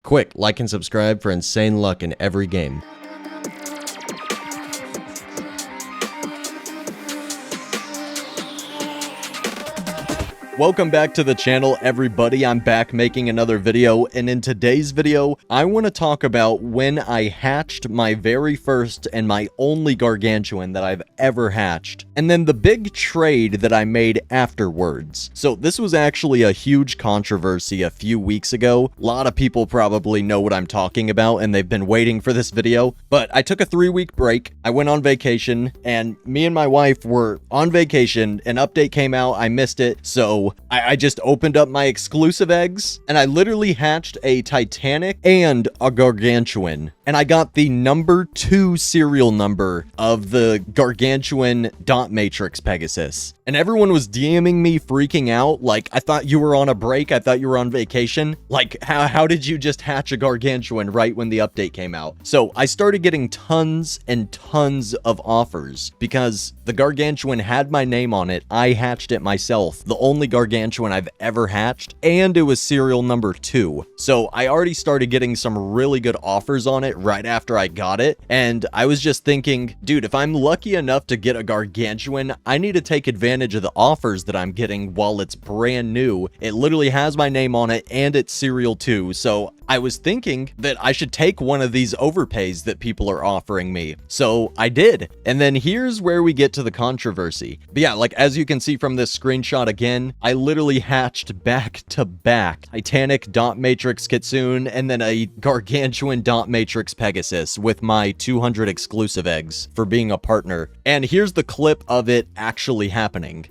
Quick, like and subscribe for insane luck in every game. Welcome back to the channel, everybody. I'm back making another video, and in today's video, I want to talk about when I hatched my very first and my only Gargantuan that I've ever hatched, and then the big trade that I made afterwards. So this was actually a huge controversy a few weeks ago. A lot of people probably know what I'm talking about, and they've been waiting for this video, but I took a 3-week break. I went on vacation, and me and my wife were on vacation. An update came out, I missed it, so I just opened up my exclusive eggs, and I literally hatched a Titanic and a Gargantuan. And I got the number 2 serial number of the Gargantuan dot matrix Pegasus. And everyone was DMing me freaking out, like, I thought you were on a break, I thought you were on vacation. Like, how did you just hatch a Gargantuan right when the update came out? So I started getting tons and tons of offers because the Gargantuan had my name on it. I hatched it myself, the only Gargantuan I've ever hatched, and it was serial number 2. So I already started getting some really good offers on it right after I got it, and I was just thinking, dude, if I'm lucky enough to get a Gargantuan, I need to take advantage of the offers that I'm getting while it's brand new. It literally has my name on it, and it's serial 2, so I was thinking that I should take one of these overpays that people are offering me. So I did. And then here's where we get to the controversy. But yeah, like as you can see from this screenshot again, I literally hatched back to back Titanic dot matrix Kitsune and then a Gargantuan dot matrix Pegasus with my 200 exclusive eggs for being a partner. And here's the clip of it actually happening.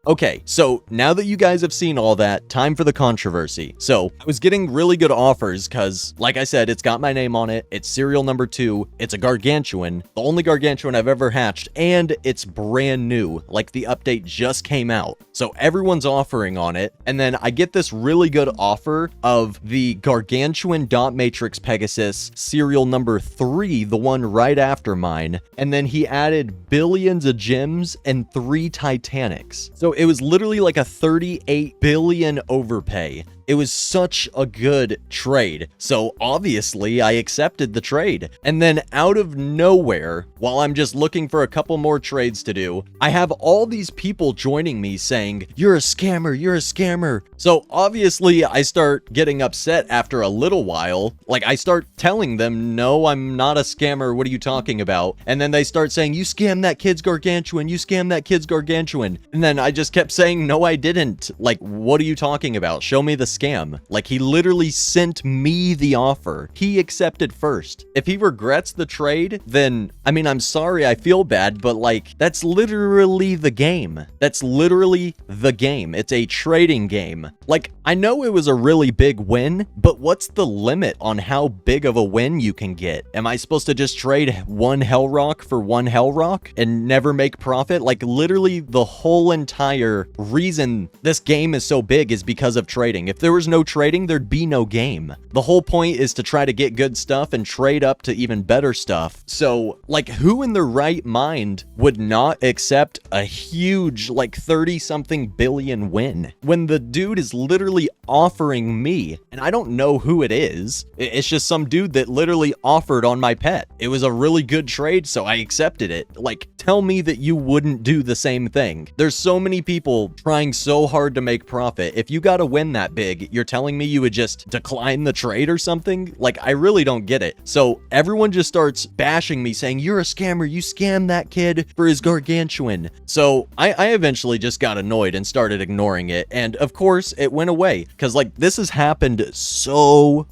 Okay, so now that you guys have seen all that, time for the controversy. So I was getting really good offers because, like I said, it's got my name on it, it's serial number 2, it's a Gargantuan, the only Gargantuan I've ever hatched, and it's brand new, like the update just came out. So everyone's offering on it, and then I get this really good offer of the Gargantuan dot matrix Pegasus serial number 3, the one right after mine, and then he added billions of gems and 3 Titanics. So it was literally like a 38 billion overpay. It was such a good trade. So obviously I accepted the trade. And then out of nowhere, while I'm just looking for a couple more trades to do, I have all these people joining me saying, "You're a scammer, you're a scammer." So obviously I start getting upset after a little while. Like I start telling them, "No, I'm not a scammer. What are you talking about?" And then they start saying, "You scammed that kid's Gargantuan. You scammed that kid's Gargantuan." And then I just kept saying, "No, I didn't. Like, what are you talking about? Show me the scam." Like he literally sent me the offer. He accepted first. If he regrets the trade, then I mean, I'm sorry, I feel bad, but like that's literally the game. That's literally the game. It's a trading game. Like I know it was a really big win, but what's the limit on how big of a win you can get? Am I supposed to just trade one Hell Rock for one Hell Rock and never make profit? Like literally the whole entire reason this game is so big is because of trading. If there was no trading, there'd be no game. The whole point is to try to get good stuff and trade up to even better stuff. So like who in their right mind would not accept a huge like 30-something billion win when the dude is literally offering me, and I don't know who it is. It's just some dude that literally offered on my pet. It was a really good trade, so I accepted it. Like, tell me that you wouldn't do the same thing. There's so many people trying so hard to make profit. If you got a win that big, you're telling me you would just decline the trade or something? Like, I really don't get it. So everyone just starts bashing me saying, "You're a scammer, you scammed that kid for his Gargantuan." So I eventually just got annoyed and started ignoring it. And of course it went away because like this has happened so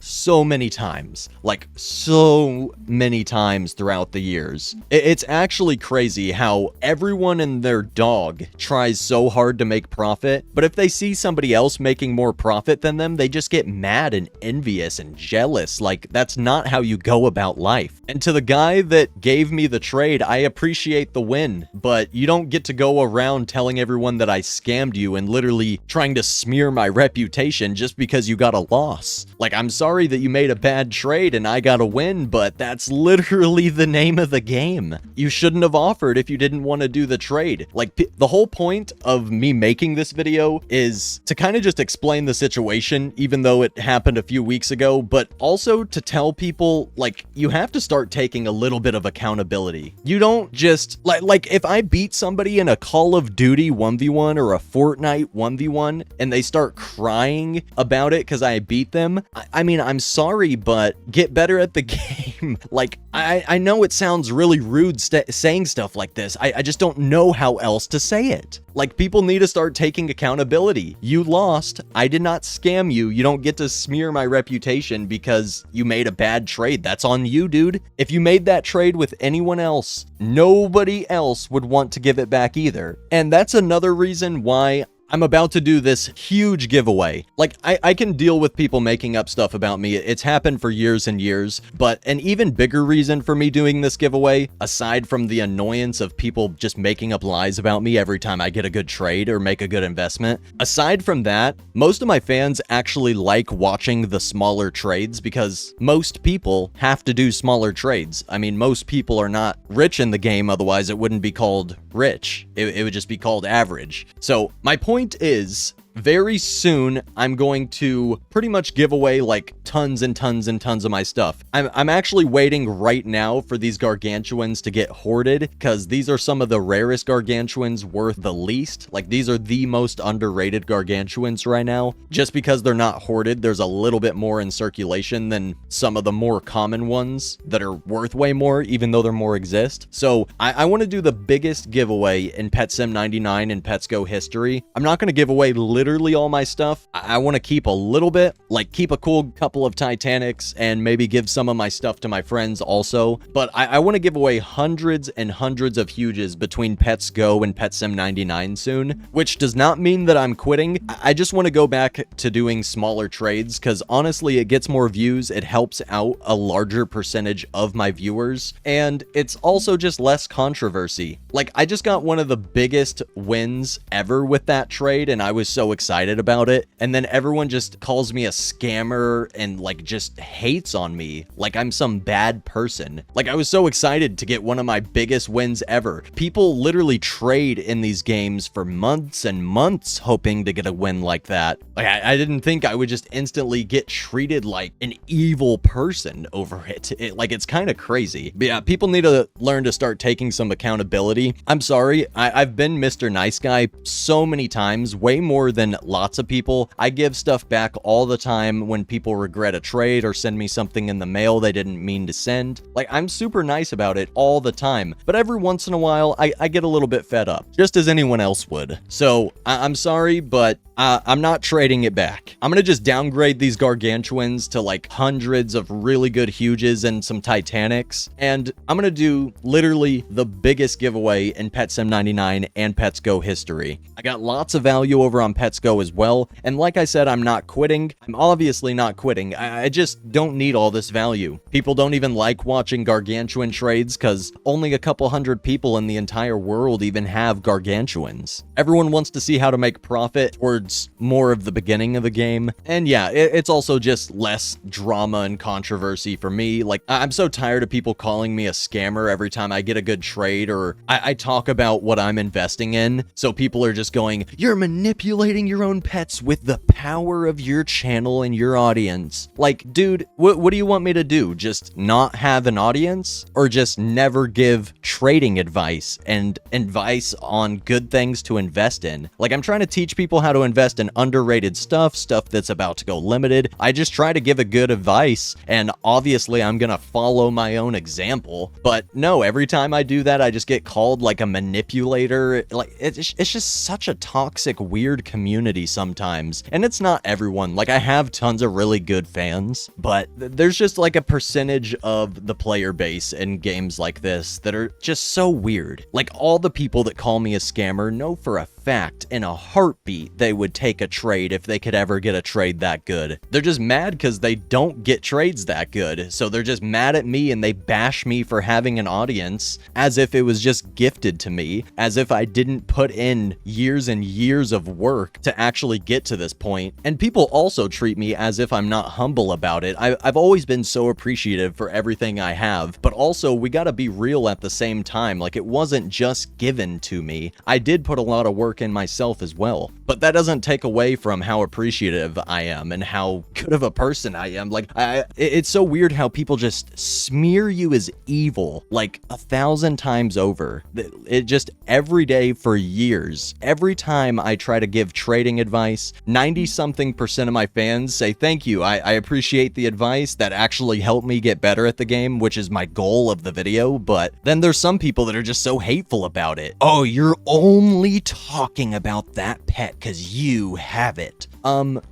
many times, like so many times throughout the years. It's actually crazy how everyone and their dog tries so hard to make profit, but if they see somebody else making more profit, profit than them, they just get mad and envious and jealous. Like, that's not how you go about life. And to the guy that gave me the trade, I appreciate the win, but you don't get to go around telling everyone that I scammed you and literally trying to smear my reputation just because you got a loss. Like, I'm sorry that you made a bad trade and I got a win, but that's literally the name of the game. You shouldn't have offered if you didn't want to do the trade. Like, the whole point of me making this video is to kind of just explain the situation, even though it happened a few weeks ago, but also to tell people, like, you have to start taking a little bit of accountability. You don't just, like if I beat somebody in a Call of Duty 1v1 or a Fortnite 1v1 and they start crying about it because I beat them, I mean, I'm sorry, but get better at the game. Like, I know it sounds really rude saying stuff like this. I just don't know how else to say it. Like, people need to start taking accountability. You lost. I did not scam you. You don't get to smear my reputation because you made a bad trade. That's on you, dude. If you made that trade with anyone else, nobody else would want to give it back either. And that's another reason why I'm about to do this huge giveaway. Like, I can deal with people making up stuff about me. It's happened for years and years, but an even bigger reason for me doing this giveaway, aside from the annoyance of people just making up lies about me every time I get a good trade or make a good investment, aside from that, most of my fans actually like watching the smaller trades because most people have to do smaller trades. I mean, most people are not rich in the game, otherwise it wouldn't be called rich. It would just be called average. So my point is, very soon I'm going to pretty much give away like tons and tons and tons of my stuff. I'm actually waiting right now for these Gargantuans to get hoarded because these are some of the rarest Gargantuans worth the least. Like, these are the most underrated Gargantuans right now. Just because they're not hoarded, there's a little bit more in circulation than some of the more common ones that are worth way more, even though they're more exist. So I want to do the biggest giveaway in Pet Sim 99 and Pets Go history. I'm not going to give away literally all my stuff. I want to keep a little bit, like keep a cool couple of Titanics and maybe give some of my stuff to my friends also. But I want to give away hundreds and hundreds of huges between Pets Go and Pet Sim 99 soon, which does not mean that I'm quitting. I just want to go back to doing smaller trades because honestly, it gets more views. It helps out a larger percentage of my viewers. And it's also just less controversy. Like, I just got one of the biggest wins ever with that trade and I was so excited about it, and then everyone just calls me a scammer and like just hates on me like I'm some bad person. Like, I was so excited to get one of my biggest wins ever. People literally trade in these games for months and months hoping to get a win like that. Like, I didn't think I would just instantly get treated like an evil person over it. Like, it's kind of crazy. But yeah, people need to learn to start taking some accountability. I'm sorry, I've been Mr. Nice Guy so many times, way more than lots of people. I give stuff back all the time when people regret a trade or send me something in the mail they didn't mean to send. Like, I'm super nice about it all the time, but every once in a while I get a little bit fed up, just as anyone else would. So I'm sorry, but I'm not trading it back. I'm gonna just downgrade these Gargantuans to like hundreds of really good huges and some Titanics, and I'm gonna do literally the biggest giveaway in Pet Sim 99 and Pets Go history. I got lots of value over on Pets Go as well, and like I said, I'm not quitting. I'm obviously not quitting. I just don't need all this value. People don't even like watching Gargantuan trades because only a couple hundred people in the entire world even have Gargantuans. Everyone wants to see how to make profit towards more of the beginning of the game. And yeah, it's also just less drama and controversy for me. Like, I'm so tired of people calling me a scammer every time I get a good trade or I talk about what I'm investing in. So people are just going, you're manipulating your own pets with the power of your channel and your audience. Like, dude, what do you want me to do? Just not have an audience? Or just never give trading advice and advice on good things to invest in? Like, I'm trying to teach people how to invest in underrated stuff that's about to go limited. I just try to give a good advice, and obviously I'm gonna follow my own example. But no, every time I do that, I just get called like a manipulator. Like, it's just such a toxic, weird community. community sometimes, and it's not everyone. Like, I have tons of really good fans, but there's just like a percentage of the player base in games like this that are just so weird. Like, all the people that call me a scammer know for a fact in a heartbeat they would take a trade if they could ever get a trade that good. They're just mad because they don't get trades that good, so they're just mad at me and they bash me for having an audience as if it was just gifted to me, as if I didn't put in years and years of work to actually get to this point. And people also treat me as if I'm not humble about it. I've always been so appreciative for everything I have, but also we gotta be real at the same time. Like, it wasn't just given to me. I did put a lot of work in myself as well, but that doesn't take away from how appreciative I am and how good of a person I am. Like, it's so weird how people just smear you as evil like 1,000 times over. It just every day for years. Every time I try to give trading advice, 90-something% of my fans say thank you. I appreciate the advice. That actually helped me get better at the game, which is my goal of the video. But then there's some people that are just so hateful about it. Oh, you're only talking about that pet because you have it.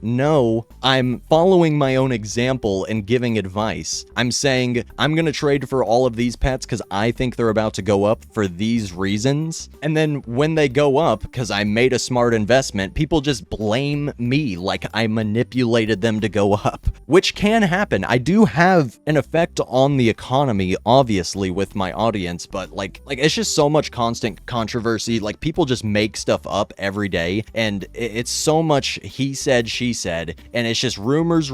No, I'm following my own example and giving advice. I'm saying I'm gonna trade for all of these pets because I think they're about to go up for these reasons. And then when they go up, because I made a smart investment, people just blame me like I manipulated them to go up, which can happen. I do have an effect on the economy, obviously, with my audience, but like it's just so much constant controversy. Like, people just make stuff up every day, and it's so much he said, she said, and it's just rumors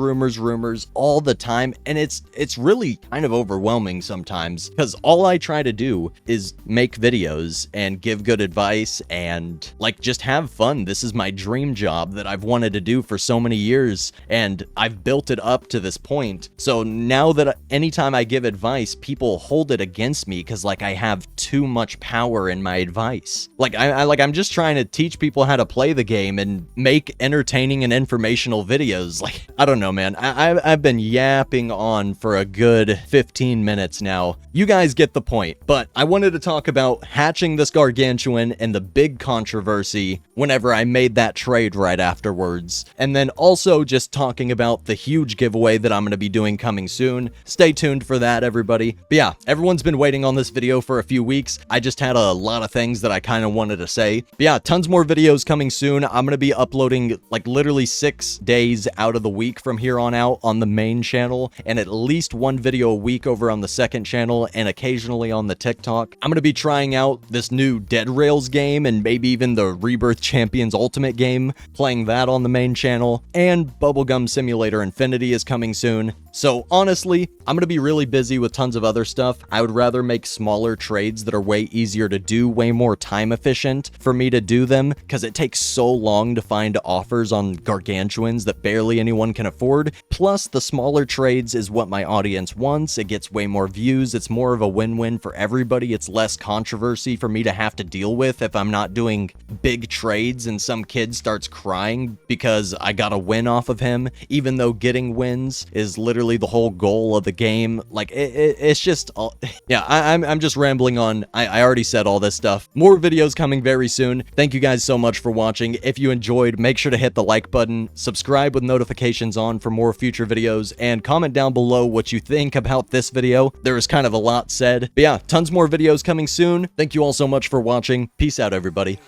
all the time, and it's really kind of overwhelming sometimes, because all I try to do is make videos and give good advice and like just have fun. This is my dream job that I've wanted to do for so many years, and I've built it up to this point. So now that anytime I give advice, people hold it against me because like I have too much power in my advice. Like I'm just trying to teach people how to play the game and make entertaining and informational videos. Like, I don't know, man. I've been yapping on for a good 15 minutes now. You guys get the point. But I wanted to talk about hatching this Gargantuan and the big controversy whenever I made that trade right afterwards. And then also just talking about the huge giveaway that I'm going to be doing coming soon. Stay tuned for that, everybody. But yeah, everyone's been waiting on this video for a few weeks. I just had a lot of things that I kind of wanted to say. But yeah, tons more videos coming soon. I'm going to be uploading like literally 6 days out of the week from here on out on the main channel, and at least one video a week over on the second channel, and occasionally on the TikTok. I'm going to be trying out this new Dead Rails game and maybe even the Rebirth Champions Ultimate game, playing that on the main channel, and Bubblegum Simulator Infinity is coming soon. So honestly, I'm going to be really busy with tons of other stuff. I would rather make smaller trades that are way easier to do, way more time efficient for me to do them, because it takes so long to find offers on Gargantuans that barely anyone can afford. Plus, the smaller trades is what my audience wants. It gets way more views. It's more of a win-win for everybody. It's less controversy for me to have to deal with if I'm not doing big trades and some kid starts crying because I got a win off of him, even though getting wins is literally the whole goal of the game. Like, it's just yeah, I'm just rambling on. I already said all this stuff. More videos coming very soon. Thank you guys so much for watching. If you enjoyed, make sure to hit the like button, subscribe with notifications on for more future videos, and comment down below what you think about this video. There was kind of a lot said, but yeah, tons more videos coming soon. Thank you all so much for watching. Peace out, everybody.